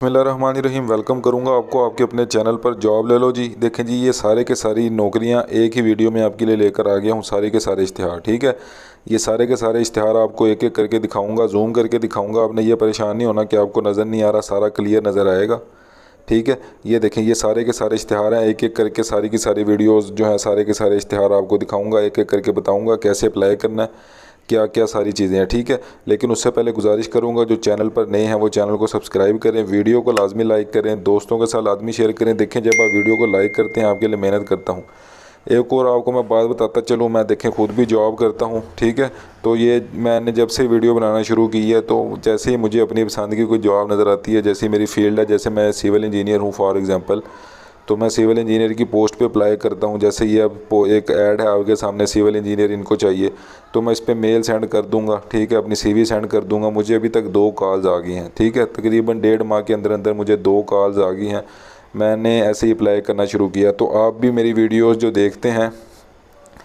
बिस्मिल्लाहिर्रहमानिर्रहीम। वेलकम करूंगा आपको आपके अपने चैनल पर जॉब ले लो जी। देखें जी, ये सारे के सारी नौकरियां एक ही वीडियो में आपके लिए लेकर आ गया हूं, सारे के सारे इश्तिहार। ठीक है, ये सारे के सारे इश्तिहार आपको एक एक करके दिखाऊंगा, जूम करके दिखाऊंगा। आपने ये परेशान नहीं होना कि आपको नज़र नहीं आ रहा, सारा क्लियर नज़र आएगा। ठीक है, ये देखें, ये सारे के सारे इश्तिहार हैं, एक एक करके सारी की सारी वीडियोज़ जो हैं, सारे के सारे इश्तिहार आपको दिखाऊँगा, एक एक करके बताऊँगा कैसे अप्लाई करना है, क्या क्या सारी चीज़ें हैं। ठीक है, लेकिन उससे पहले गुजारिश करूंगा जो चैनल पर नए हैं वो चैनल को सब्सक्राइब करें, वीडियो को लाजमी लाइक करें, दोस्तों के साथ लाजमी शेयर करें। देखें, जब आप वीडियो को लाइक करते हैं आपके लिए मेहनत करता हूँ। एक और आपको मैं बात बताता चलूँ, मैं देखें खुद भी जॉब करता हूँ। ठीक है, तो ये मैंने जब से वीडियो बनाना शुरू की है तो जैसे ही मुझे अपनी पसंद की कोई जॉब नज़र आती है, जैसे मेरी फील्ड है, जैसे मैं सिविल इंजीनियर हूँ फॉर एग्ज़ाम्पल, तो मैं सिविल इंजीनियर की पोस्ट पे अप्लाई करता हूँ। जैसे ये अब एक ऐड है आपके सामने, सिविल इंजीनियर इनको चाहिए, तो मैं इस पर मेल सेंड कर दूँगा। ठीक है, अपनी सीवी सेंड कर दूँगा। मुझे अभी तक 2 कॉल्स आ गई हैं। ठीक है, तकरीबन 1.5 माह के अंदर अंदर मुझे 2 कॉल्स आ गई हैं। मैंने ऐसे ही अप्लाई करना शुरू किया। तो आप भी मेरी वीडियोज़ जो देखते हैं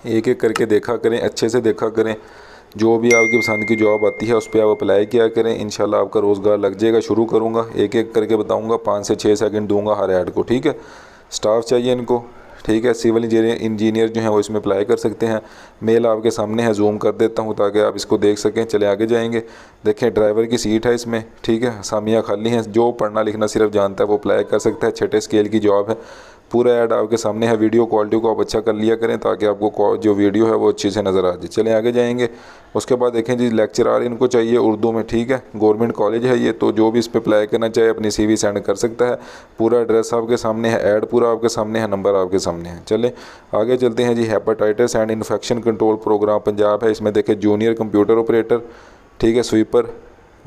एक एक करके देखा करें, अच्छे से देखा करें। जो भी आपकी पसंद की जॉब आती है उस पर आप अप्लाई किया करें, इंशाल्लाह आपका रोज़गार लग जाएगा। शुरू करूँगा, एक एक करके बताऊँगा, 5 से 6 सेकंड दूँगा हर ऐड को। ठीक है, स्टाफ चाहिए इनको। ठीक है, सिविल इंजीनियर जो हैं वो इसमें अप्लाई कर सकते हैं। मेल आपके सामने है, जूम कर देता हूँ ताकि आप इसको देख सकें। चले आगे जाएंगे। देखें, ड्राइवर की सीट है इसमें। ठीक है, असामियाँ खाली हैं, जो पढ़ना लिखना सिर्फ जानता है वो अप्लाई कर सकता है। छठे स्केल की जॉब है। पूरा ऐड आपके सामने है। वीडियो क्वालिटी को आप अच्छा कर लिया करें ताकि आपको जो वीडियो है वो अच्छी से नज़र आ जाए। चलें आगे जाएंगे। उसके बाद देखें जी, लेक्चरार इनको चाहिए उर्दू में। ठीक है, गवर्नमेंट कॉलेज है ये, तो जो भी इस पर अप्लाई करना चाहे अपनी सीवी सेंड कर सकता है। पूरा एड्रेस आपके सामने है, ऐड पूरा आपके सामने है, नंबर आपके सामने है। चलें आगे चलते हैं जी। Hepatitis and infection control programme Punjab है, इसमें देखें जूनियर कंप्यूटर ऑपरेटर, ठीक है, स्वीपर,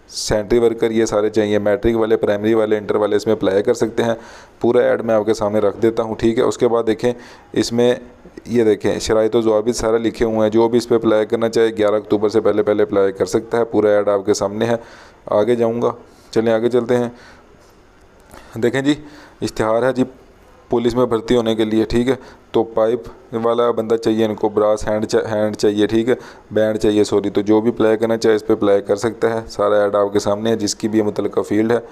सेंट्री वर्कर, ये सारे चाहिए। मैट्रिक वाले, प्राइमरी वाले, इंटर वाले इसमें अप्लाई कर सकते हैं। पूरा ऐड मैं आपके सामने रख देता हूँ। ठीक है, उसके बाद देखें इसमें ये देखें शराइत व ज़वाबित सारे लिखे हुए हैं। जो भी इस पर अप्लाई करना चाहे 11 अक्टूबर से पहले पहले अप्लाई कर सकता है। पूरा ऐड आपके सामने है। आगे जाऊँगा, चलें आगे चलते हैं। देखें जी, इश्तिहार है जी पुलिस में भर्ती होने के लिए। ठीक है, तो पाइप वाला बंदा चाहिए इनको, ब्रास हैंड चाहिए। ठीक है, बैंड चाहिए, सॉरी। तो जो भी अप्लाई करना चाहे इस पर अप्लाई कर सकता है। सारा ऐड आपके सामने है। जिसकी भी मुतल्लिका फील्ड है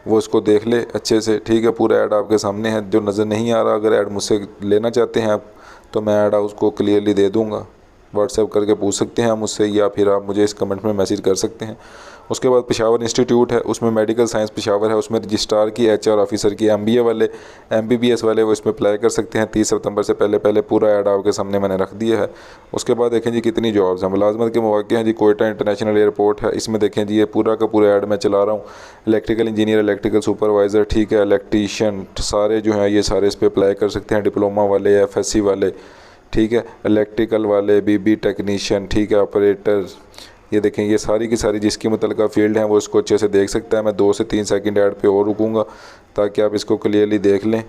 वो इसको देख ले अच्छे से। ठीक है, पूरा ऐड आपके सामने है। जो नज़र नहीं आ रहा, अगर ऐड मुझसे लेना चाहते हैं आप, तो मैं ऐड उसको क्लियरली दे दूँगा। व्हाट्सएप करके पूछ सकते हैं आप मुझसे, या फिर आप मुझे इस कमेंट में मैसेज कर सकते हैं। उसके बाद पेशावर इंस्टीट्यूट है, उसमें मेडिकल साइंस पेशावर है, उसमें रजिस्ट्रार की, एचआर ऑफिसर की, एमबीए वाले, एमबीबीएस वाले वो इसमें अप्लाई कर सकते हैं। 30 सितंबर से पहले पहले पूरा ऐड आपके सामने मैंने रख दिया है। उसके बाद देखें जी कितनी जॉब्स हैं। मुलाजमत के मौके हैं जी, कोयटा इंटरनेशनल एयरपोर्ट है, इसमें देखें जी ये पूरा का पूरा ऐड मैं चला रहा हूँ। इलेक्ट्रिकल इंजीनियर, इलेक्ट्रिकल सुपरवाइज़र, ठीक है, इलेक्ट्रीशियन, सारे जो हैं ये सारे इस पर अप्लाई कर सकते हैं। डिप्लोमा वाले, एफएससी वाले, ठीक है, इलेक्ट्रिकल वाले, बीबी टेक्नीशियन, ठीक है, ऑपरेटर, ये देखें ये सारी की सारी जिसकी मुतल्लिका फील्ड है वो इसको अच्छे से देख सकता है। मैं 2 से 3 सेकंड ऐड पे और रुकूंगा ताकि आप इसको क्लियरली देख लें।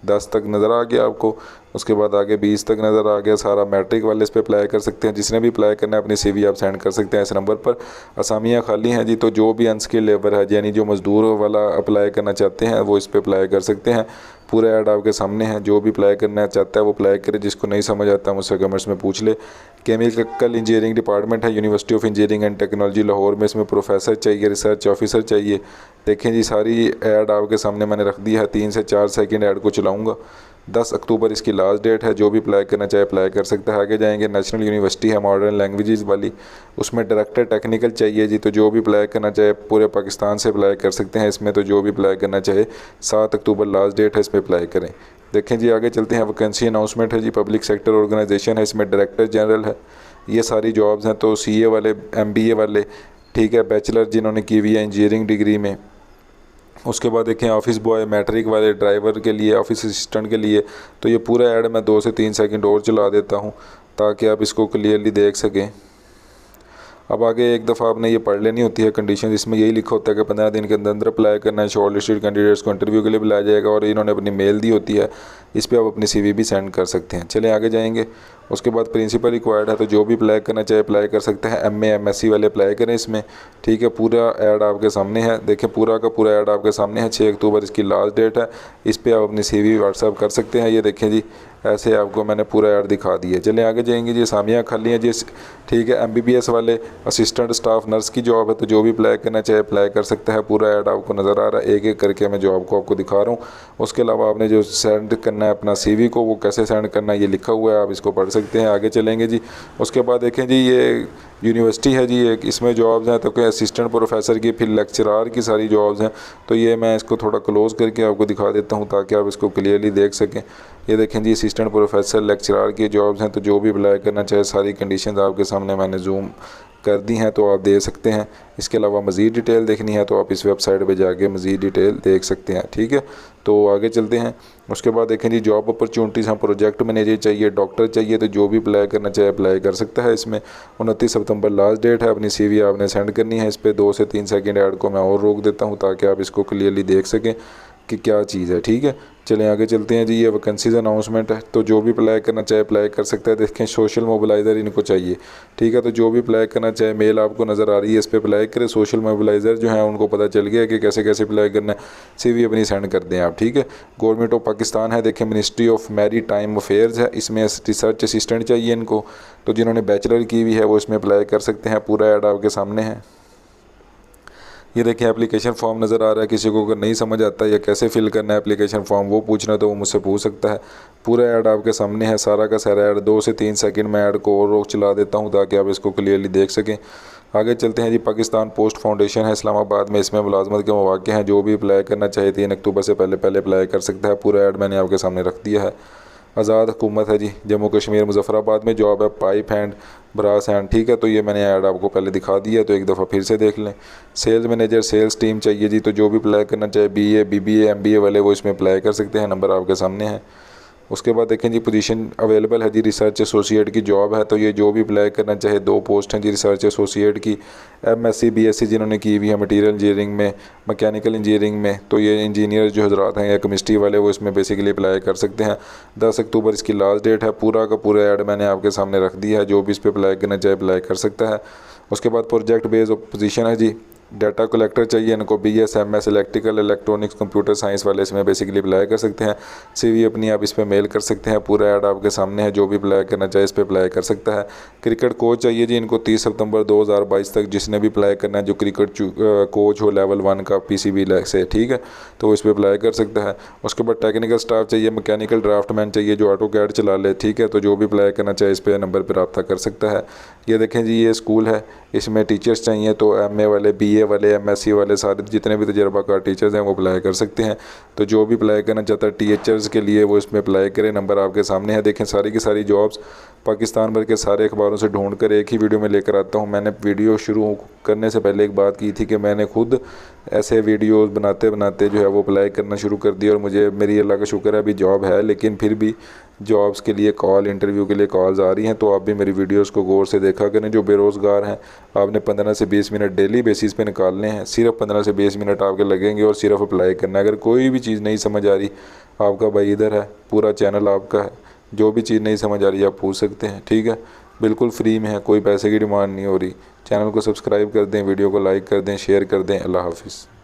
10 तक नज़र आ गया आपको, उसके बाद आगे 20 तक नज़र आ गया। सारा मैट्रिक वाले इस पर अप्लाई कर सकते हैं। जिसने भी अप्लाई करना है अपनी सीवी आप सेंड कर सकते हैं इस नंबर पर। असामियाँ खाली हैं जी, तो जो भी अनस्किल्ड लेबर है, यानी जो मज़दूर वाला अप्लाई करना चाहते हैं वो इस पर अप्लाई कर सकते हैं। पूरा ऐड आपके सामने है। जो भी अप्लाई करना चाहता है वो अप्लाई करे। जिसको नहीं समझ आता मुझसे कमेंट्स में पूछ ले। केमिकल इंजीनियरिंग डिपार्टमेंट है, university of engineering and technology Lahore में, इसमें प्रोफेसर चाहिए, रिसर्च ऑफिसर चाहिए। देखें जी सारी ऐड आपके सामने मैंने रख दी है। 3 से 4 सेकंड ऐड को चलाऊँगा। 10 अक्टूबर इसकी लास्ट डेट है। जो भी अप्लाई करना चाहे अप्लाई कर सकता है। आगे जाएंगे, नेशनल यूनिवर्सिटी है मॉडर्न लैंग्वेजेस वाली, उसमें डायरेक्टर टेक्निकल चाहिए जी। तो जो भी अप्लाई करना चाहे पूरे पाकिस्तान से अप्लाई कर सकते हैं इसमें। तो जो भी अप्लाई करना चाहे 7 अक्टूबर लास्ट डेट है, इस पर अप्लाई करें। देखें जी आगे चलते हैं। वैकेंसी अनाउंसमेंट है जी, पब्लिक सेक्टर ऑर्गेनाइजेशन है, इसमें डायरेक्टर जनरल है। ये सारी जॉब्स हैं। तो सीए वाले, एमबीए वाले, ठीक है, बैचलर जिन्होंने की हुई है इंजीनियरिंग डिग्री में। उसके बाद देखें ऑफिस बॉय, मैट्रिक वाले, ड्राइवर के लिए, ऑफिस असिस्टेंट के लिए। तो ये पूरा ऐड मैं 2 से 3 सेकंड और चला देता हूँ ताकि आप इसको क्लियरली देख सकें। अब आगे एक दफ़ा आपने ये पढ़ लेनी होती है कंडीशन। इसमें यही लिखा होता है कि 15 दिन के अंदर अंदर अप्लाई करना है। शॉर्ट लिस्टेड कैंडिडेट्स को इंटरव्यू के लिए बुलाया जाएगा और इन्होंने अपनी मेल दी होती है, इस पर आप अपनी सीवी भी सेंड कर सकते हैं। चलें आगे जाएंगे। उसके बाद प्रिंसिपल रिक्वायर्ड है, तो जो भी अप्लाई करना चाहे अप्लाई कर सकते हैं। MA MSc वाले अप्लाई करें इसमें, ठीक है। पूरा ऐड आपके सामने है, देखें पूरा का पूरा ऐड आपके सामने है। 6 अक्टूबर इसकी लास्ट डेट है। इस पर आप अपनी CV व्हाट्सअप कर सकते हैं। ये देखें जी, ऐसे आपको मैंने पूरा ऐड दिखा दिया। चलें आगे जाएंगे जी। असामियाँ खाली हैं जी, ठीक है। MBBS वाले असिस्टेंट स्टाफ नर्स की जॉब है, तो जो भी अप्लाई करना चाहे अप्लाई कर सकता है। पूरा ऐड आपको नज़र आ रहा है, एक एक करके मैं जॉब को आपको दिखा रहा हूँ। उसके अलावा आपने जो सेंड करना है अपना CV को, वो कैसे सेंड करना है ये लिखा हुआ है, आप इसको पढ़ सकते हैं। आगे चलेंगे जी। उसके बाद देखें जी, ये यूनिवर्सिटी है जी एक, इसमें जॉब्स हैं तो कोई असिस्टेंट प्रोफेसर की, फिर लेक्चरार की सारी जॉब्स हैं। तो ये मैं इसको थोड़ा क्लोज़ करके आपको दिखा देता हूँ ताकि आप इसको क्लियरली देख सकें। ये देखें जी, असिस्टेंट प्रोफेसर लेक्चरार की जॉब्स हैं, तो जो भी अप्लाई करना चाहे सारी कंडीशंस आपके सामने मैंने जूम कर दी हैं, तो आप दे सकते हैं। इसके अलावा मज़ीद डिटेल देखनी है तो आप इस वेबसाइट पे जाके मज़ीद डिटेल देख सकते हैं, ठीक है। तो आगे चलते हैं। उसके बाद देखें जी, जॉब अपॉर्चुनिटीज़ हैं। प्रोजेक्ट मैनेजर चाहिए, डॉक्टर चाहिए, तो जो भी अप्लाई करना चाहे अप्लाई कर सकता है। इसमें 29 सितंबर लास्ट डेट है। अपनी CV आपने सेंड करनी है। इस पर 2 से 3 सेकेंड ऐड को मैं और रोक देता हूँ ताकि आप इसको क्लियरली देख सकें कि क्या चीज़ है, ठीक है। चलें आगे चलते हैं जी। ये वैकेंसीज़ अनाउंसमेंट है, तो जो भी अप्लाई करना चाहे अप्लाई कर सकता है। देखें, सोशल मोबिलाइज़र इनको चाहिए, ठीक है। तो जो भी अप्लाई करना चाहे, मेल आपको नज़र आ रही है, इस पर अप्लाई करें। सोशल मोबिलाइज़र जो है उनको पता चल गया कि कैसे कैसे अप्लाई करना है। CV अपनी सेंड कर दें आप, ठीक है। गवर्नमेंट ऑफ पाकिस्तान है, देखें ministry of maritime affairs है। इसमें रिसर्च असिस्टेंट चाहिए इनको, तो जिन्होंने बैचलर की हुई है वो इसमें अप्लाई कर सकते हैं। पूरा ऐड आपके सामने है। ये देखिए, एप्लीकेशन फॉर्म नज़र आ रहा है। किसी को अगर नहीं समझ आता या कैसे फिल करना है एप्लीकेशन फॉर्म वो पूछना है तो वो मुझसे पूछ सकता है। पूरा ऐड आपके सामने है, सारा का सारा ऐड। 2 से 3 सेकंड में ऐड को और रोक चला देता हूँ ताकि आप इसको क्लियरली देख सकें। आगे चलते हैं जी। पाकिस्तान पोस्ट फाउंडेशन है इस्लामाबाद में, इसमें मुलाजमत के मौके हैं। जो भी अप्लाई करना चाहे 3 अक्टूबर से पहले पहले अप्लाई कर सकता है। पूरा ऐड मैंने आपके सामने रख दिया है। आज़ाद हुकूमत है जी, जम्मू कश्मीर मुजफ्फराबाद में जॉब है, पाइप हैंड ब्रास हैंड, ठीक है। तो ये मैंने ऐड आपको पहले दिखा दिया, तो एक दफ़ा फिर से देख लें। सेल्स मैनेजर सेल्स टीम चाहिए जी, तो जो भी अप्लाई करना चाहे BA BBA MBA वाले वो इसमें अप्लाई कर सकते हैं। नंबर आपके सामने है। उसके बाद देखें जी, पोजीशन अवेलेबल है जी, रिसर्च एसोसिएट की जॉब है। तो ये जो भी अप्लाई करना चाहे 2 पोस्ट हैं जी रिसर्च एसोसिएट की। MSc BSc जिन्होंने की हुई है मटीरियल इंजीनियरिंग में, मैकेनिकल इंजीनियरिंग में, तो ये इंजीनियर जो हजरात हैं या केमिस्ट्री वाले वो इसमें बेसिकली अप्लाई कर सकते हैं। 10 अक्टूबर इसकी लास्ट डेट है। पूरा का पूरा ऐड मैंने आपके सामने रख दिया है। जो भी इस पर अप्लाई करना चाहे अप्लाई कर सकता है। उसके बाद प्रोजेक्ट बेस्ड पोजीशन है जी, डाटा कलेक्टर चाहिए इनको। BS MS electrical electronics computer science वाले इसमें बेसिकली अप्लाई कर सकते हैं। CV अपनी आप इस पर मेल कर सकते हैं। पूरा ऐड आपके सामने है। जो भी अप्लाई करना चाहे इस पर अप्लाई कर सकता है। क्रिकेट कोच चाहिए जी इनको 30 सितंबर 2022 तक, जिसने भी अप्लाई करना है जो क्रिकेट कोच हो लेवल 1 का PCB से, ठीक है, तो इस पर अप्लाई कर सकता है। उसके बाद टेक्निकल स्टाफ चाहिए, मैकेनिकल ड्राफ्टमैन चाहिए जो AutoCAD चला ले, ठीक है, तो जो भी अप्लाई करना चाहे इस पर नंबर पर रब्ता कर सकता है। ये देखें जी, ये स्कूल है, इसमें टीचर्स चाहिए, तो MA वाले BA वाले MSc वाले सारे जितने भी तजर्बाकार टीचर्स हैं वो अप्लाई कर सकते हैं। तो जो भी अप्लाई करना चाहता है टीचर्स के लिए वो इसमें अप्लाई करें। नंबर आपके सामने है। देखें, सारी की सारी जॉब्स पाकिस्तान भर के सारे अखबारों से ढूंढ कर एक ही वीडियो में लेकर आता हूँ। मैंने वीडियो शुरू करने से पहले एक बात की थी कि मैंने खुद ऐसे वीडियोस बनाते बनाते जो है वो अप्लाई करना शुरू कर दिया, और मुझे मेरी अल्लाह का शुक्र है अभी जॉब है, लेकिन फिर भी जॉब्स के लिए कॉल, इंटरव्यू के लिए कॉल्स आ रही हैं। तो आप भी मेरी वीडियोस को गौर से देखा करें। जो बेरोज़गार हैं, आपने 15 से 20 मिनट डेली बेसिस पे निकालने हैं। सिर्फ 15 से 20 मिनट आपके लगेंगे और सिर्फ अप्लाई करना है। अगर कोई भी चीज़ नहीं समझ आ रही, आपका भाई इधर है, पूरा चैनल आपका है। जो भी चीज़ नहीं समझ आ रही आप पूछ सकते हैं, ठीक है, बिल्कुल फ्री में है, कोई पैसे की डिमांड नहीं हो रही। चैनल को सब्सक्राइब कर दें, वीडियो को लाइक कर दें, शेयर कर दें। अल्लाह हाफिज़।